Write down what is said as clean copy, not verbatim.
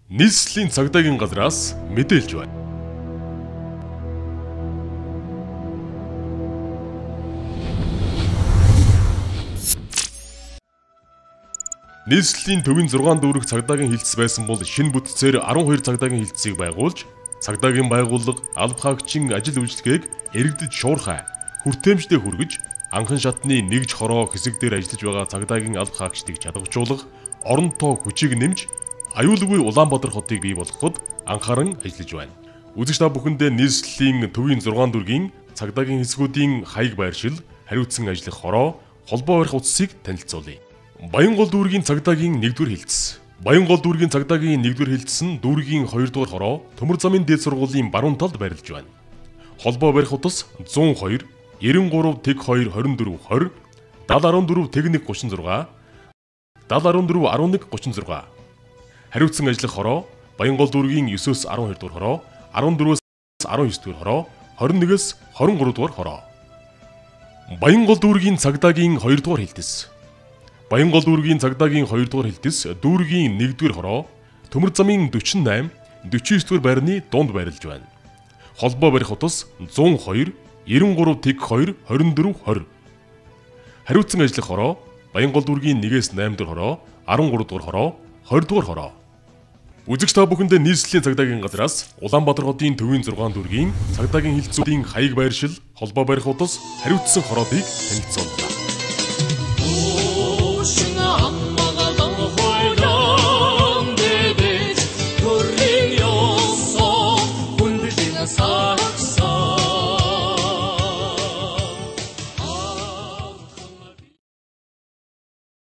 нийслэлийн цагдаагийн газраас мэдээлж байна. Нийслэлийн төвийн 6 дүүрэг цагдаагийн хилцс байсан бол шинэ бүтцээр 12 цагдаагийн хилцсийг байгуулж, цагдаагийн байгууллага, алба хаагчийн ажил үйлчлэгийг иргэдэд шуурхай, хүртээмжтэй хүргэж, анхан шатны нэгж хороо хэсэг дээр ажиллаж байгаа цагдаагийн алба хаагчдыг чадваржуулах, оронтой хүчийг нэмж, аюулгүй Улаанбаатар хотыг бий болгоход анхааран ажиллаж байна. Үзэгч та бүхэндээ нийслэлийн төвийн 6 дүүргийн цагдаагийн хэсгүүдийн хаяг байршил, хариуцсан ажиллах хороо, холбоо барих утсыг танилцуулъя. Баянгол дүүргийн цагдаагийн 1-р хилцс. Баянгол дүүргийн цагдаагийн 1-р хилцс нь дүүргийн 2-р хороо Төмөр замын дээд сургуулийн баруун талд байрлаж байна. Холбоо барих утас 102 93 тэг 2 24 20 7014 тэг 1 36 7014 11 36. Хариуцсан ажиллах хороо Баянгол дүүргийн 9-өөс 12-р хороо 14-өөс 19-р хороо 21-ээс 23-р хороо. Баянгол дүүргийн цагдаагийн 2-р хилцс. Баянгол дүүргийн цагдаагийн 2-р хилцс дүүргийн 1-р хороо Төмөр замын 48 49-р байрны дунд байрлаж байна. Холбоо барих утас 102 93 тэг 2 24 20. Хариуцсан ажиллах хороо Баянгол дүүргийн 1-ээс 8-р хороо 13-р хороо 20-р хороо. Үзэгч та бүхэндээ нийслэлийн цагдаагийн газраас Улаанбаатар хотын төвийн 6 дүүргийн цагдаагийн хилцсүүдийн хаяг байршил, холбоо барих утас, хариуцсан хороодыг танилцууллаа.